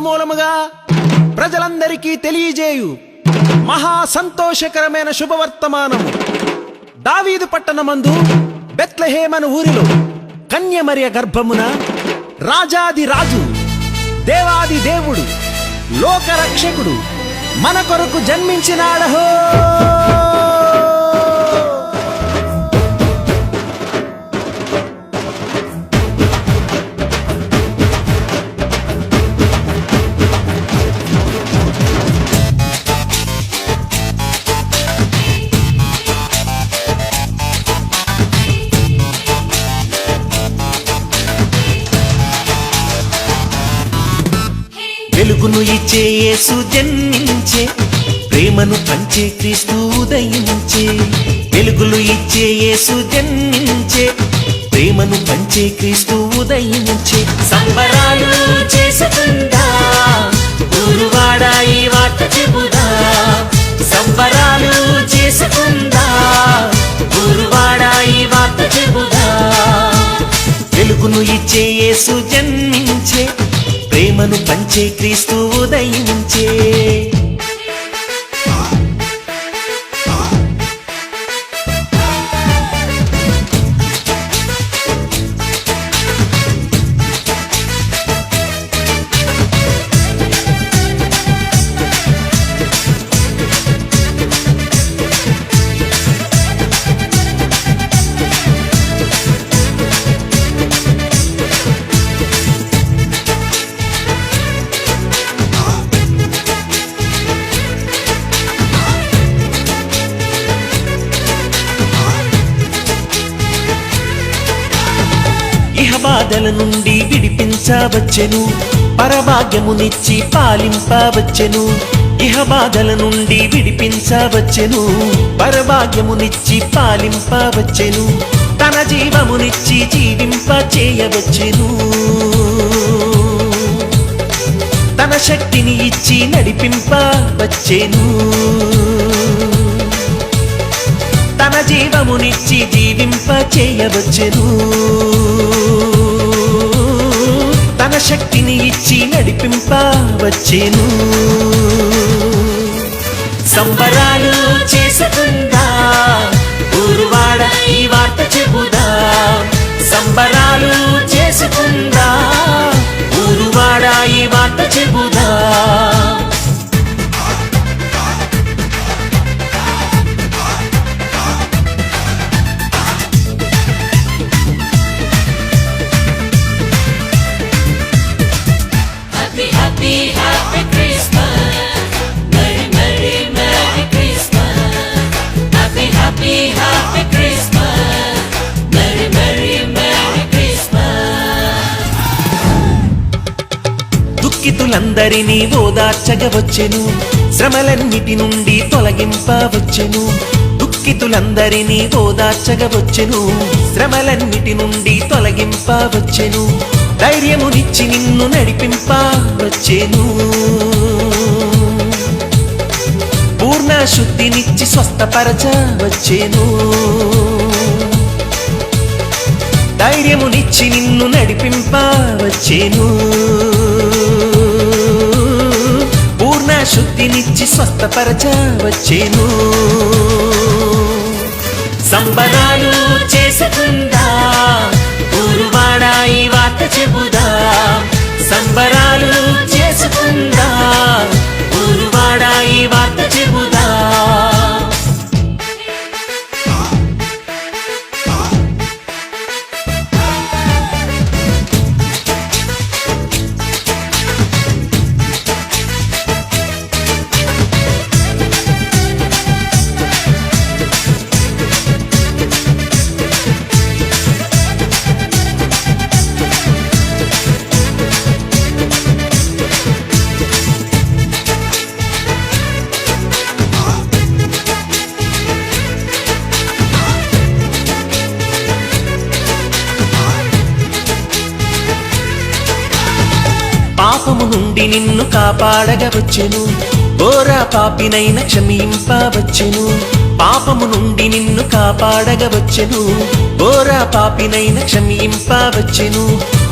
మూలముగా ప్రజలందరికీ తెలియజేయు మహా సంతోషకరమైన శుభవర్తమానము. దావీదు పట్టణమందు బెత్లెహేమను ఊరిలో కన్యమరియ గర్భమున రాజాది రాజు దేవాది దేవుడు లోకరక్షకుడు మన కొరకు జన్మించినాడహో. వెలుగును ఇచ్చే యేసు జన్మించే, ప్రేమను పంచే క్రీస్తు ఉదయించే. వెలుగులు ఇచ్చే యేసు జన్మించే, ప్రేమను పంచే క్రీస్తు ఉదయించే. సంబరాలు చేసుకుందా ఊరువాడ ఈ వార్త చెబుదా. సంబరాలు చేసుకుందా ఊరువాడ ఈ వార్త చెబుదా. వెలుగును ఇచ్చే యేసు జన్మించే, ప్రేమను పంచే క్రీస్తు ఉదయించే. ఇహ బాధల నుండి విడిపించవచ్చెను, పరభాగ్యమునిచ్చి పాలింపవచ్చెను. ఇహ బాధల నుండి విడిపించవచ్చెను, పరభాగ్యమునిచ్చి పాలింపవచ్చెను. తన జీవమునిచ్చి జీవింప చేయవచ్చెను. తన శక్తిని ఇచ్చి నడిపింపవచ్చెను. తన జీవమునిచ్చి జీవింప చేయవచ్చెను. తన శక్తిని ఇచ్చి నడిపింపవచ్చెను. సంబరాలు చేసుకుందా ఊరువాడ ఈ వార్త చెబుదా. సంబరాలు చేసుకుందా ఊరువాడ ఈ వార్త చెబుదా. Happy, happy Christmas. Merry, merry, merry Christmas. Happy, happy, happy Christmas. Merry, merry, merry Christmas. దుఃఖితులందరినీ ఓదార్చగవచ్చెను, శ్రమలన్నిటి నుండి తొలగింపవచ్చెను. దుఃఖితులందరినీ ఓదార్చగవచ్చెను, శ్రమలన్నిటి నుండి తొలగింపవచ్చెను. ధైర్యమునిచ్చి నిన్ను నడిపింపవచ్చెను. పూర్ణ శుద్ధినిచ్చి స్వస్థపరచవచ్చెను. ధైర్యమునిచ్చి నిన్ను నడిపింపవచ్చెను. పూర్ణ శుద్ధినిచ్చి స్వస్థపరచవచ్చెను. సంబరాలు చేసుకుందా ఊరువాడ ఈ వార్త చెబుదా. సంబరాలు చేసుకుందా ఊరువాడ ఈ వార్త చెబుదా. పాపము నుండి నిన్ను కాపాడగవచ్చెను, ఘోర పాపినైన క్షమింపవచ్చెను. పాపము నుండి నిన్ను కాపాడగవచ్చెను, ఘోర పాపినైన క్షమింపవచ్చెను.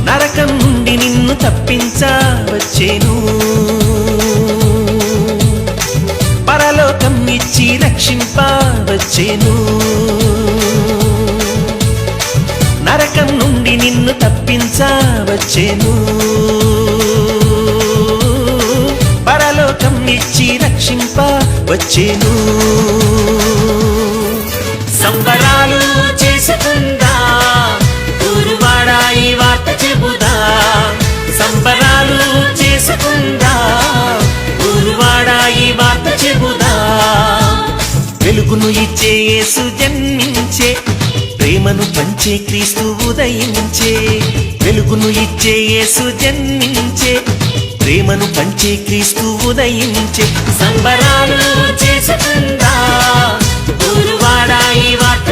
నరకం నుండి నిన్ను తప్పించవచ్చేను పరలోకం ఇచ్చి రక్షింపవచ్చేను నరకం నుండి నిన్ను తప్పించవచ్చేను పరలోకం ఇచ్చి రక్షింపవచ్చేను సంబరాలు చేసుకుందా ఊరువాడా ఈ వార్త చెబుదా సంబరాలు చేసుకుందా ఊరువాడా ఈ వార్త చెబుదా వెలుగును ఇచ్చే యేసు జన్మించే ప్రేమను పంచే క్రీస్తు ఉదయించే వెలుగును ఇచ్చే యేసు జన్మించే ప్రేమను పంచే క్రీస్తు ఉదయించే సంబరాలు చేసుకుందా ఊరువాడా ఈ వార్త